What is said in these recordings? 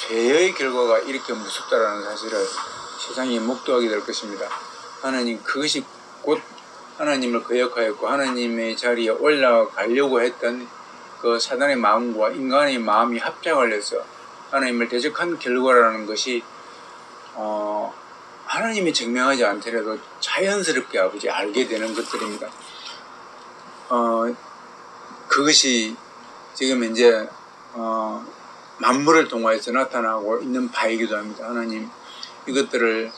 죄의 결과가 이렇게 무섭다라는 사실을 세상이 목도하게 될 것입니다. 하나님 그것이 곧 하나님을 거역하였고 하나님의 자리에 올라가려고 했던 그 사단의 마음과 인간의 마음이 합작을 해서 하나님을 대적한 결과라는 것이 하나님이 증명하지 않더라도 자연스럽게 아버지 알게 되는 것들입니다. 그것이 지금 이제 만물을 통하여서 나타나고 있는 바이기도 합니다. 하나님 이것들을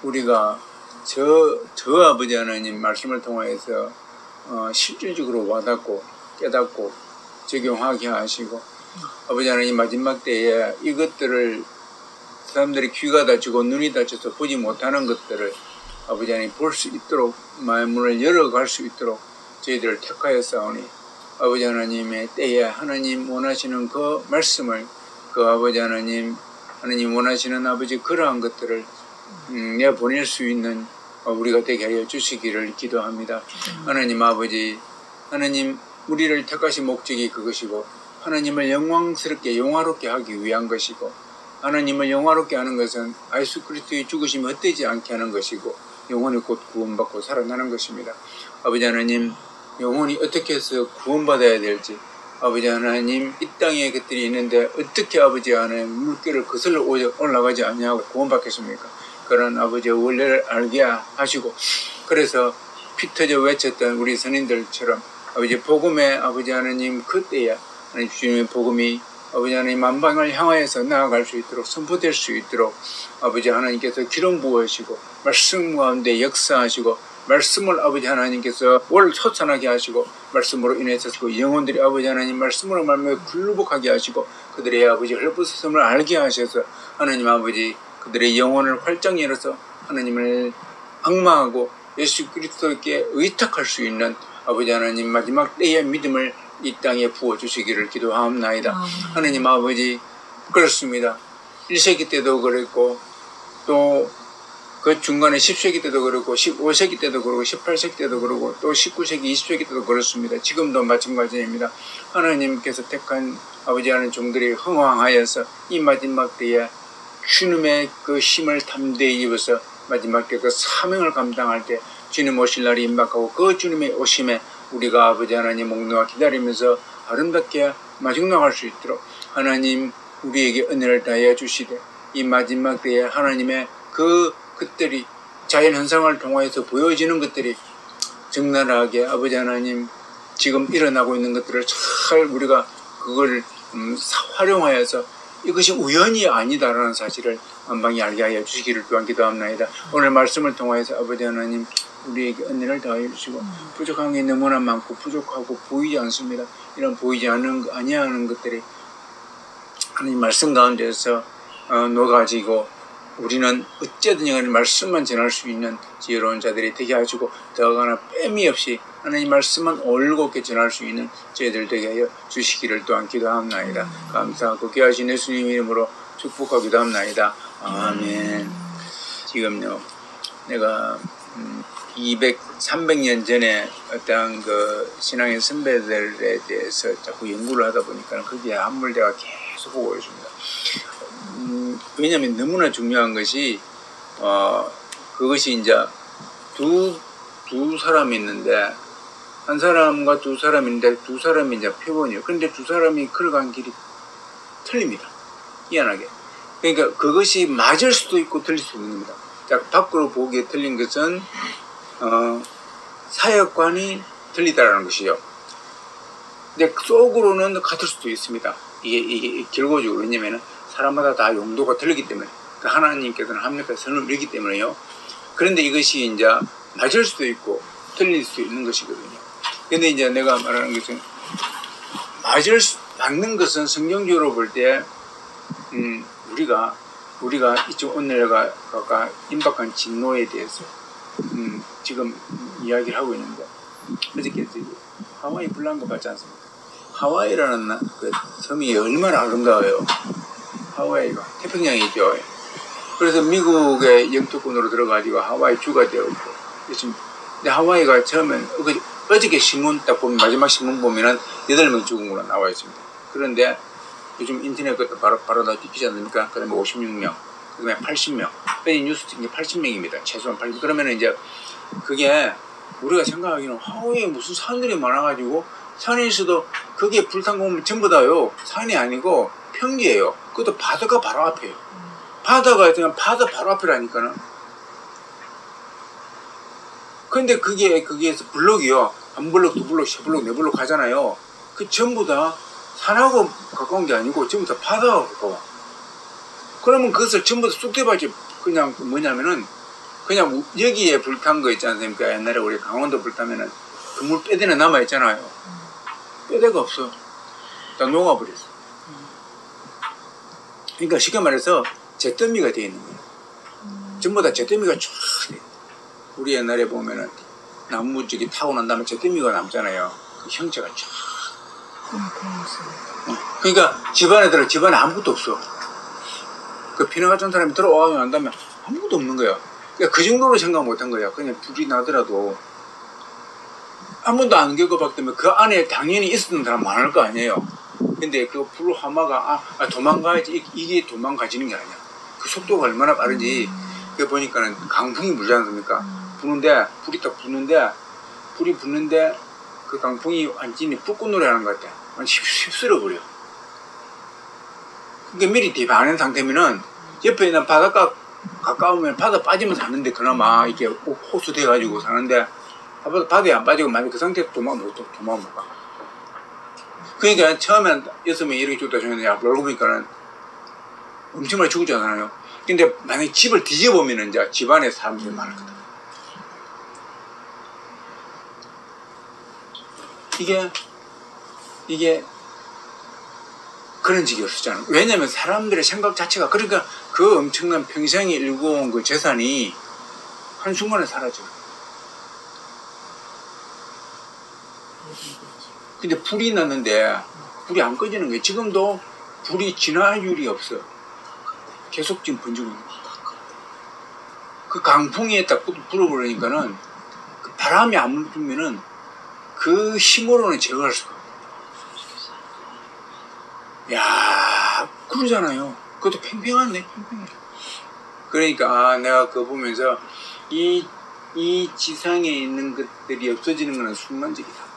우리가 저 아버지 하나님 말씀을 통하여서 실질적으로 와닿고 깨닫고 적용하게 하시고 아버지 하나님 마지막 때에 이것들을 사람들이 귀가 다치고 눈이 다쳐서 보지 못하는 것들을 아버지 하나님 볼 수 있도록 마음문을 열어갈 수 있도록 저희들을 택하였사오니 아버지 하나님의 때에 하나님 원하시는 그 말씀을 그 아버지 하나님 원하시는 아버지 그러한 것들을 내보낼 수 있는 우리가 되게 하여 주시기를 기도합니다. 하나님 아버지 하나님 우리를 택하신 목적이 그것이고 하나님을 영광스럽게 영화롭게 하기 위한 것이고 하나님을 영화롭게 하는 것은 예수 그리스도의 죽으심이 헛되지 않게 하는 것이고 영혼이 곧 구원받고 살아나는 것입니다. 아버지 하나님 영혼이 어떻게 해서 구원받아야 될지 아버지 하나님 이 땅에 것들이 있는데 어떻게 아버지 하나님 물결을 거슬러 올라가지 않냐고 구원받겠습니까? 그런 아버지의 원리를 알게 하시고 그래서 피 터져 외쳤던 우리 선인들처럼 아버지 복음의 아버지 하나님 그때야 하나님 주님의 복음이 아버지 하나님 만방을 향하여서 나아갈 수 있도록 선포될 수 있도록 아버지 하나님께서 기름 부으시고 말씀 가운데 역사하시고 말씀을 아버지 하나님께서 올 솟아나게 하시고 말씀으로 인해서 그 영혼들이 아버지 하나님 말씀으로 말미암아 굴복하게 하시고 그들의 아버지 헐벗음을 알게 하셔서 하나님 아버지 그들의 영혼을 활짝 열어서 하나님을 악마하고 예수 그리스도께 의탁할 수 있는 아버지 하나님 마지막 때의 믿음을 이 땅에 부어주시기를 기도하옵나이다. 하나님 아버지 그렇습니다. 1세기 때도 그랬고 또 그 중간에 10세기 때도 그렇고 15세기 때도 그렇고 18세기 때도 그렇고 또 19세기 20세기 때도 그렇습니다. 지금도 마찬가지입니다. 하나님께서 택한 아버지 하나님 종들이 흥황하여서 이 마지막 때에 주님의 그 힘을 담대히 입어서 마지막 때 그 사명을 감당할 때 주님 오실 날이 임박하고 그 주님의 오심에 우리가 아버지 하나님 목놓아 기다리면서 아름답게 마중나갈 수 있도록 하나님 우리에게 은혜를 다해 주시되 이 마지막 때에 하나님의 그것들이 자연현상을 통하여서 보여지는 것들이 적나라하게 아버지 하나님 지금 일어나고 있는 것들을 잘 우리가 그걸 활용하여서 이것이 우연이 아니다라는 사실을 만방히 알게 하여 주시기를 또한 기도합나이다. 오늘 말씀을 통하여서 아버지 하나님 우리에게 은혜를 더하여 주시고 부족한 게 너무나 많고 부족하고 보이지 않습니다. 이런 보이지 아니하는 것들이 하나님 말씀 가운데서 녹아지고 우리는 어쨌든 간에 말씀만 전할 수 있는 지혜로운 자들이 되게 하시고 더하거나 뺨이 없이 하나님 말씀만 올곧게 전할 수 있는 저희들 되게 하여 주시기를 또한 기도합나이다. 감사하고 귀하신 예수님 이름으로 축복하고 기도합나이다. 아멘. 지금요 내가 300년 전에 어떤 그 신앙의 선배들에 대해서 자꾸 연구를 하다 보니까 거기에 한물대가 계속 보고 있습니다. 왜냐하면 너무나 중요한 것이 그것이 이제 두 사람이 있는데 한 사람과 두 사람인데 두 사람이 이제 표본이에요. 그런데 두 사람이 걸어간 길이 틀립니다. 희한하게. 그러니까 그것이 맞을 수도 있고 틀릴 수도 있는 겁니다. 자, 밖으로 보기에 틀린 것은 사역관이 틀리다라는 것이요. 근데 속으로는 같을 수도 있습니다. 이게 결과적으로 왜냐면은 사람마다 다 용도가 틀리기 때문에 그 하나님께서는 합력한 선을 이루기 때문에요. 그런데 이것이 이제 맞을 수도 있고 틀릴 수도 있는 것이거든요. 근데 이제 내가 말하는 것은 맞는 것은 성경적으로 볼 때 우리가 이쪽 오늘가 임박한 진노에 대해서 지금 이야기를 하고 있는데 어저께 하와이 불난 거 봤지 않습니까? 하와이라는 그 섬이 얼마나 아름다워요. 하와이가 태평양에 있죠. 그래서 미국의 영토권으로 들어가지고 하와이 주가 되었고 근데 하와이가 처음엔 어저께 신문 딱 보면 마지막 신문 보면은 8명 죽은 걸로 나와 있습니다. 그런데 요즘 인터넷 것도 바로 다 뒤지지 않습니까? 그 다음에 56명, 그 다음에 80명. 빼니 뉴스 찍는 게 80명입니다. 최소한 80명. 그러면 이제 그게 우리가 생각하기는 하우에 무슨 산들이 많아가지고 산에서도 그게 불탄 거면 전부 다요. 산이 아니고 평지예요. 그것도 바다가 바로 앞에요. 바다가 그냥 바다 바로 앞이라니까는. 근데 거기에서 블록이요. 한 블록, 두 블록, 세 블록, 네 블록 가잖아요. 그 전부 다 산하고 가까운 게 아니고 전부 다 바다하고 가까워. 그러면 그것을 전부 다 쑥대밭이 그냥 뭐냐면은 그냥 여기에 불탄 거 있지 않습니까? 옛날에 우리 강원도 불타면은 그 물 빼대는 남아있잖아요. 빼대가 없어. 다 녹아버렸어. 그러니까 쉽게 말해서 잿더미가 되어 있는 거예요. 전부 다 잿더미가 쫙 돼. 우리 옛날에 보면은 나무 저기 타고 난 다음에 잿더미가 남잖아요. 그 형체가 쫙. 그러니까 집안에 아무것도 없어. 그 피나 같은 사람이 들어와서 난 다음에 아무것도 없는 거야. 그러니까 그 정도로 생각 못 한 거야. 그냥 불이 나더라도 한 번도 안 겪어봤기 때문에 그 안에 당연히 있었던 사람 많을 거 아니에요. 근데 그 불 하마가 도망가야지. 이게 도망가지는 게 아니야. 그 속도가 얼마나 빠른지. 그 보니까는 강풍이 불지 않습니까? 부는데 불이 딱 붙는데 불이 붙는데 그 강풍이 완전히 불꽃놀이 하는 것 같아. 완전 휩쓸어 버려. 그러니까 미리 대비 안 한 상태면은 옆에 있는 바닷가 가까우면 바다 빠지면 사는데 그나마 이렇게 호수 돼가지고 사는데 바다에 안 빠지고 만약 그 상태에서 도망 못 가. 그러니까 처음엔 6명이 이렇게 죽다 죽는데 알고 보니까는 엄청 많이 죽었잖아요. 근데 만약에 집을 뒤져보면은 이제 집안에 사람들이 많을 거다. 이게 그런 지경이었잖아요. 왜냐면 사람들의 생각 자체가 그러니까 그 엄청난 평생이 일궈온 그 재산이 한순간에 사라져요. 근데 불이 났는데 불이 안 꺼지는 거예요. 지금도 불이 진화율이 없어. 계속 지금 번지고 있는 거예요. 그 강풍에 딱 불어버리니까는 그 바람이 안 불면은 그 힘으로는 제거할 수가 없어요. 야, 그러잖아요. 그것도 팽팽하네, 팽팽해. 그러니까 내가 그거 보면서 이 지상에 있는 것들이 없어지는 것은 순간적이다.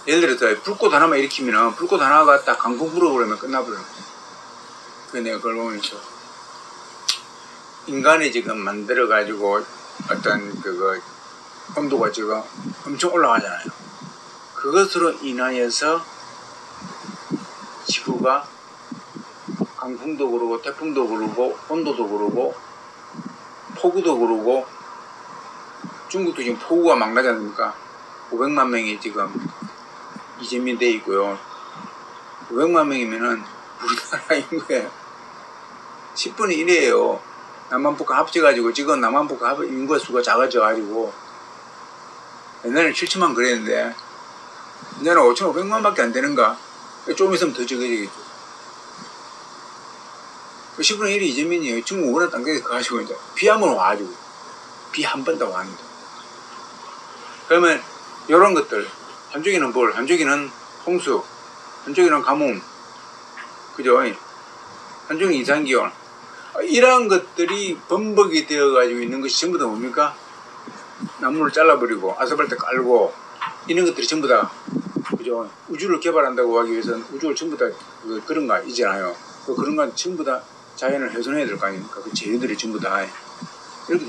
예를 들어서 불꽃 하나만 일으키면은 불꽃 하나가 딱 강풍 불어버리면 끝나버려요. 그래서 내가 그걸 보면서 인간이 지금 만들어가지고 어떤 그거 온도가 지금 엄청 올라가잖아요. 그것으로 인하여서 지구가 강풍도 그러고 태풍도 그러고 온도도 그러고 폭우도 그러고 중국도 지금 폭우가 막 나지 않습니까? 500만 명이 지금 이재민 돼 있고요. 500만 명이면은 우리나라 인구의 10분의 1이에요. 남한북한 합쳐가지고 지금 남한북한 인구 수가 작아져가지고 옛날에는 7천만 그랬는데 이제는 5,500만 밖에 안 되는가? 좀 있으면 더 적어지겠죠. 10분의 1이 이재민이에요. 중국 워낙 땅끝에 가가지고 이제 비 한 번 와가지고 비 한 번 더 와니다. 그러면 이런 것들 한쪽에는 뭘, 한쪽에는 홍수, 한쪽에는 가뭄, 그죠? 한쪽에는 이상기온. 이러한 것들이 범벅이 되어가지고 있는 것이 전부 다 뭡니까? 나무를 잘라버리고 아스팔트 깔고 이런 것들이 전부 다 그죠? 우주를 개발한다고 하기 위해서는 우주를 전부 다 그런 거 있잖아요. 그런 건 전부 다 자연을 훼손해야 될 거 아닙니까? 그 재료들이 전부 다 이렇게.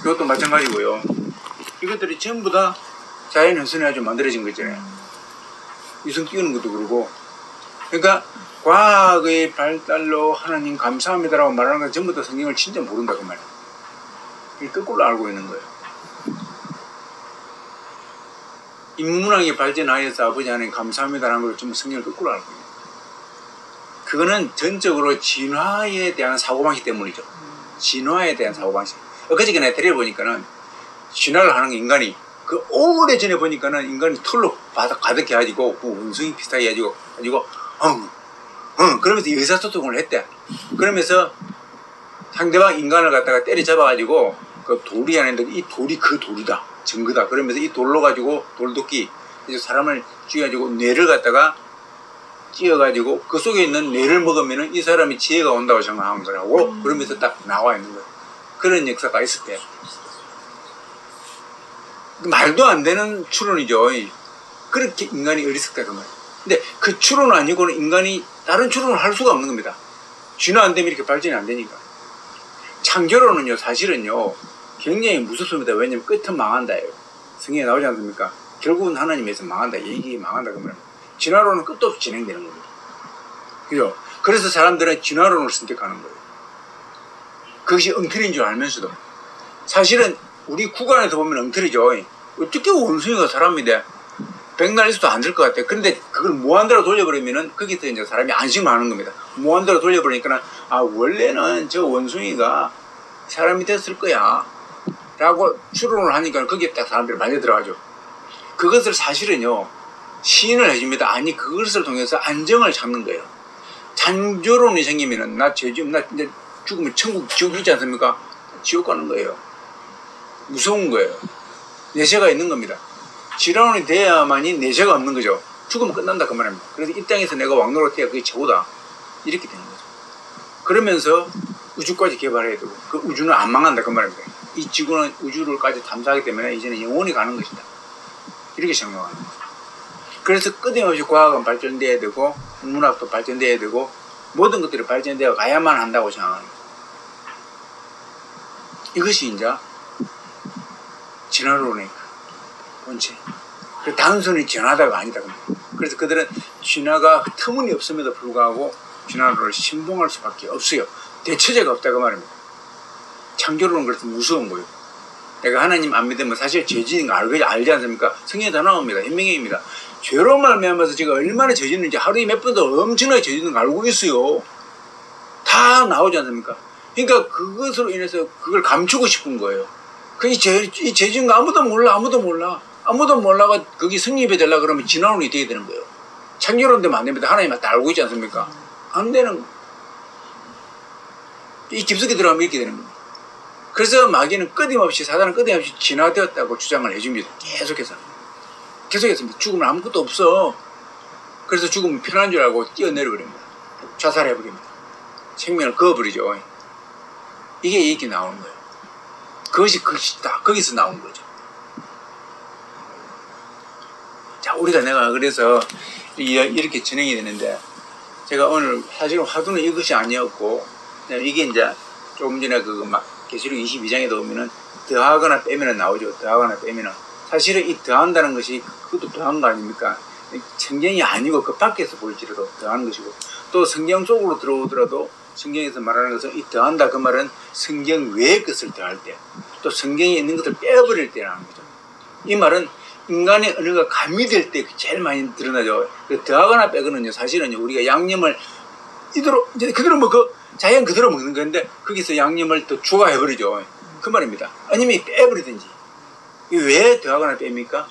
이것도 마찬가지고요. 이것들이 전부 다 자연 훼손해가지고 만들어진 거 있잖아요. 위성 띄우는 것도 그러고. 그러니까 과학의 발달로 하나님 감사합니다라고 말하는 건 전부 다 성경을 진짜 모른다 그 말이에요. 이게 거꾸로 알고 있는 거예요. 인문학이 발전하여서 아버지 하나님 감사합니다라는 걸 전부 성경을 거꾸로 알고 있는 거예요. 그거는 전적으로 진화에 대한 사고방식 때문이죠. 진화에 대한 사고방식. 그저께 내가 데려보니까는 진화를 하는 인간이 그 오래전에 보니까는 인간이 털로 바닥 가득해가지고 그 원숭이 비슷하게 해가지고 그러면서 의사소통을 했대. 그러면서 상대방 인간을 갖다가 때려잡아가지고 그 돌이 하는데 이 돌이 그 돌이다. 증거다. 그러면서 이 돌로 가지고 돌도끼 사람을 쥐어가지고 뇌를 갖다가 찧어가지고 그 속에 있는 뇌를 먹으면은 이 사람이 지혜가 온다고 생각한 거라고 그러면서 딱 나와 있는 거예요. 그런 역사가 있었대요. 말도 안 되는 추론이죠. 그렇게 인간이 어리석다 그 말이에요. 근데 그 추론 아니고는 인간이 다른 추론을 할 수가 없는 겁니다. 진화 안 되면 이렇게 발전이 안 되니까. 창조론은요 사실은요 굉장히 무섭습니다. 왜냐면 끝은 망한다예요. 성경에 나오지 않습니까? 결국은 하나님에서 망한다. 얘기 망한다 그 말입니다. 진화론은 끝도 없이 진행되는 겁니다. 그죠? 그래서 사람들은 진화론을 선택하는 거예요. 그것이 엉터리인 줄 알면서도 사실은 우리 구간에서 보면 엉터리죠. 어떻게 원숭이가 사람이 돼? 백날 있어도 안 될 것 같아. 그런데 그걸 무한대로 돌려버리면은 거기서 이제 사람이 안심하는 겁니다. 무한대로 돌려버리니까 아 원래는 저 원숭이가 사람이 됐을 거야 라고 추론을 하니까 거기에 딱 사람들이 많이 들어가죠. 그것을 사실은요 시인을 해줍니다. 아니 그것을 통해서 안정을 찾는 거예요. 창조론이 생기면은 나 죄지음 나 이제 죽으면 천국 지옥 있지 않습니까? 지옥 가는 거예요. 무서운 거예요. 내세가 있는 겁니다. 진화론이 돼야만이 내세가 없는 거죠. 죽으면 끝난다 그 말입니다. 그래서 이 땅에서 내가 왕노릇해야 그게 최고다 이렇게 되는 거죠. 그러면서 우주까지 개발해야 되고 그 우주는 안 망한다 그 말입니다. 이 지구는 우주를까지 탐사하기 때문에 이제는 영원히 가는 것이다 이렇게 생각하는 거죠. 그래서 끊임없이 과학은 발전돼야 되고 문학도 발전돼야 되고 모든 것들이 발전되어 가야만 한다고 생각하는 거죠. 이것이 이제 진화론의 본체. 단순히 진화다가 아니다. 그래서 그들은 진화가 터무니없음에도 불구하고 진화론을 신봉할 수밖에 없어요. 대처제가 없다 그 말입니다. 창조론은 그래서 무서운 거예요. 내가 하나님 안 믿으면 사실 죄진인 거 알지 않습니까? 성경에 다 나옵니다. 현명입니다. 죄로 말미암아서 제가 얼마나 죄짓는지 하루에 몇 번도 엄청나게 죄짓는 거 알고 있어요. 다 나오지 않습니까? 그러니까 그것으로 인해서 그걸 감추고 싶은 거예요. 이 죄진 거 아무도 몰라. 아무도 몰라가 거기 성립이 되려고 그러면 진화론이 돼야 되는 거예요. 창조론 되면 안 됩니다. 하나님 다 알고 있지 않습니까? 안 되는 거. 이 깊숙이 들어가면 이렇게 되는 겁니다. 그래서 마귀는 사단은 끊임없이 진화되었다고 주장을 해줍니다. 계속해서 죽으면 아무것도 없어. 그래서 죽으면 편한 줄 알고 뛰어내려버립니다. 자살해버립니다. 생명을 그어버리죠. 이게 이렇게 나오는 거예요. 그것이 다 거기서 나온 거죠. 자, 내가 그래서 이렇게 진행이 되는데 제가 오늘 사실은 화두는 이것이 아니었고 이게 이제 조금 전에 계시록 22장에 보면은 더하거나 빼면은 나오죠. 더하거나 빼면은 사실은 이 더한다는 것이 그것도 더한 거 아닙니까? 성경이 아니고 그 밖에서 볼지라도 더하는 것이고 또 성경 속으로 들어오더라도 성경에서 말하는 것은 이 더한다 그 말은 성경 외의 것을 더할 때 또 성경에 있는 것을 빼버릴 때라는 거죠. 이 말은 인간의 언어가 가미될 때 제일 많이 드러나죠. 그 더하거나 빼거는요 사실은 우리가 양념을 그대로 자연 그대로 먹는 건데 거기서 양념을 더 추가해버리죠. 그 말입니다. 아니면 빼버리든지. 왜 더하거나 뺍니까?